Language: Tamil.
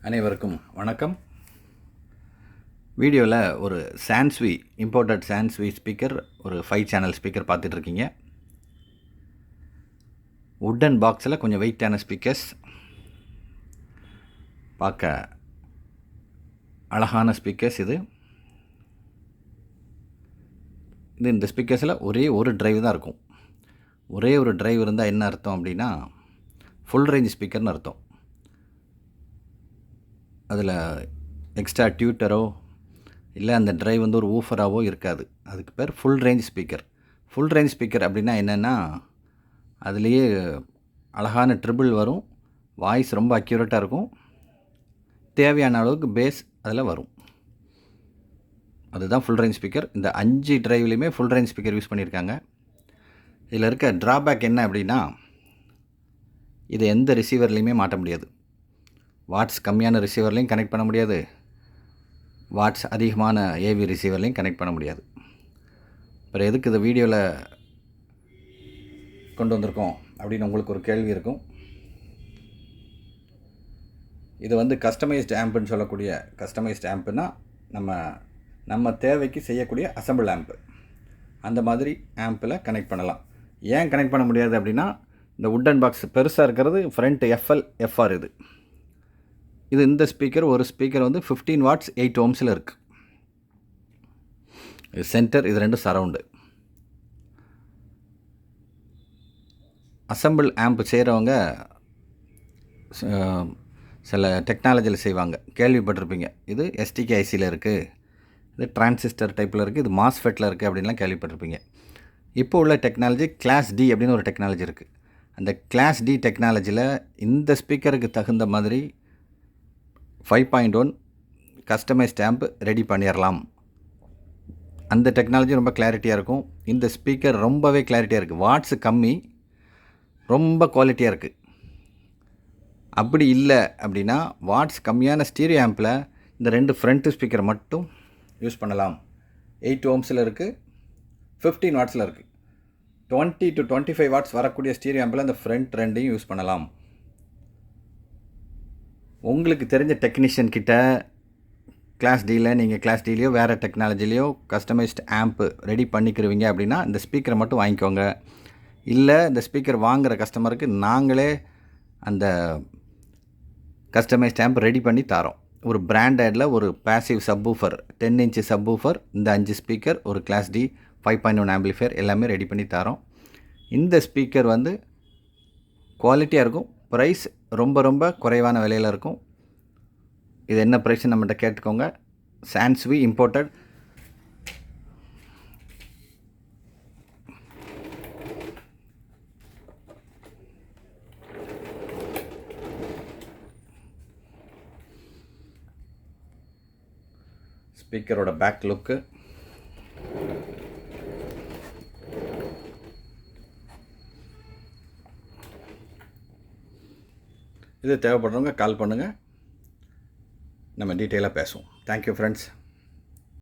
அனைவருக்கும் வணக்கம். வீடியோவில் ஒரு சான்ஸ்வி இம்போர்ட்டட் சான்ஸ்வி ஸ்பீக்கர், ஒரு 5 சேனல் ஸ்பீக்கர் பார்த்துட்ருக்கீங்க. வுட்டன் பாக்ஸில் கொஞ்சம் வெயிட்டான ஸ்பீக்கர்ஸ், பார்க்க அழகான ஸ்பீக்கர்ஸ். இந்த ஸ்பீக்கர்ஸில் ஒரே ஒரு டிரைவ் தான் இருக்கும். ஒரே ஒரு டிரைவ் இருந்தால் என்ன அர்த்தம் அப்படின்னா, ஃபுல் ரேஞ்ச் ஸ்பீக்கர்னு அர்த்தம். அதில் எக்ஸ்ட்ரா டியூட்டரோ இல்லை அந்த டிரைவ் ஒரு ஊஃபராகவோ இருக்காது. அதுக்கு பேர் full range speaker. Full range speaker அப்படின்னா என்னென்னா, அதுலேயே அழகான ட்ரிபிள் வரும், வாய்ஸ் ரொம்ப அக்யூரேட்டாக இருக்கும், தேவையான அளவுக்கு பேஸ் அதில் வரும். அதுதான் ஃபுல் ரேஞ்ச் ஸ்பீக்கர். இந்த 5 டிரைவ்லேயுமே ஃபுல் ரேஞ்ச் ஸ்பீக்கர் யூஸ் பண்ணியிருக்காங்க. இதில் இருக்க ட்ராபேக் என்ன அப்படின்னா, இதை எந்த ரிசீவர்லேயுமே மாட்ட முடியாது. வாட்ஸ் கம்மியான ரிசீவர்லையும் கனெக்ட் பண்ண முடியாது, வாட்ஸ் அதிகமான ஏவி ரிசீவர்லையும் கனெக்ட் பண்ண முடியாது. அப்புறம் எதுக்கு இந்த வீடியோவில் கொண்டு வந்திருக்கோம் அப்படின்னு உங்களுக்கு ஒரு கேள்வி இருக்கும். இது கஸ்டமைஸ்டு ஆம்புன்னு சொல்லக்கூடிய, கஸ்டமைஸ்டு ஆம்புனா நம்ம தேவைக்கு செய்யக்கூடிய அசம்பிள் ஆம்பு. அந்த மாதிரி ஆம்பில் கனெக்ட் பண்ணலாம். ஏன் கனெக்ட் பண்ண முடியாது அப்படின்னா, இந்த வுட்டன் பாக்ஸ் பெருசாக இருக்கிறது ஃப்ரண்ட் எஃப்எல் எஃப்ஆர். இந்த ஸ்பீக்கர், ஒரு ஸ்பீக்கர் 15 வாட்ஸ் 8 ஓம்ஸில் இருக்குது. இது சென்டர், இது ரெண்டும் சரவுண்டு. அசம்பிள் ஆம்ப் செய்கிறவங்க சில டெக்னாலஜியில் செய்வாங்க, கேள்விப்பட்டிருப்பீங்க. இது எஸ்டிகே ஐசியில் இருக்குது, இது டிரான்சிஸ்டர் டைப்பில் இருக்குது, இது மாஸ்ஃபெட்டில் இருக்குது அப்படின்லாம் கேள்விப்பட்டிருப்பீங்க. இப்போ உள்ள டெக்னாலஜி கிளாஸ் டி அப்படின்னு ஒரு டெக்னாலஜி இருக்குது. அந்த கிளாஸ் டி டெக்னாலஜியில் இந்த ஸ்பீக்கருக்கு தகுந்த மாதிரி 5.1 கஸ்டமைஸ்ட் ஆம்ப் ரெடி பண்ணிடலாம். அந்த டெக்னாலஜி ரொம்ப கிளாரிட்டியாக இருக்கும். இந்த ஸ்பீக்கர் ரொம்பவே கிளாரிட்டியாக இருக்குது. வாட்ஸு கம்மி, ரொம்ப குவாலிட்டியாக இருக்குது. அப்படி இல்லை அப்படின்னா, வாட்ஸ் கம்மியான ஸ்டீரியோ ஆம்பில் இந்த 2 ஃப்ரண்ட் ஸ்பீக்கர் மட்டும் யூஸ் பண்ணலாம். 8 ஓம்ஸில் இருக்குது, 15 வாட்ஸில் இருக்குது. 20 to 25 வாட்ஸ் வரக்கூடிய ஸ்டீரியோ ஆம்பில் இந்த ஃப்ரண்ட் ரெண்டையும் யூஸ் பண்ணலாம். உங்களுக்கு தெரிஞ்ச டெக்னீஷியன் கிட்ட கிளாஸ் டியில், நீங்கள் கிளாஸ் டிலேயோ வேறு டெக்னாலஜிலேயோ கஸ்டமைஸ்டு ஆம்ப்பு ரெடி பண்ணிக்கிறவங்க அப்படின்னா இந்த ஸ்பீக்கரை மட்டும் வாங்கிக்கோங்க. இல்லை, இந்த ஸ்பீக்கர் வாங்குகிற கஸ்டமருக்கு நாங்களே அந்த கஸ்டமைஸ்டு ஆம்ப் ரெடி பண்ணி தரோம். ஒரு பிராண்டடில் ஒரு பேசிவ் சப்வூஃபர், 10 இன்ச்சு சப்வூஃபர், இந்த 5 ஸ்பீக்கர், ஒரு கிளாஸ் டி 5.1 ஆம்பிளிஃபையர் எல்லாமே ரெடி பண்ணி தரோம். இந்த ஸ்பீக்கர் குவாலிட்டியாக இருக்கும், ப்ரைஸ் ரொம்ப குறைவான விலையில் இருக்கும். இது என்ன ப்ரைஸ்ன்னு நம்மகிட்ட கேட்டுக்கோங்க. சான்ஸ்வி இம்போர்ட்டட் ஸ்பீக்கரோட பேக் லுக்கு. இது தேவைப்படுறவங்க கால் பண்ணுங்கள், நம்ம டீட்டெயிலாக பேசுவோம். Thank you friends.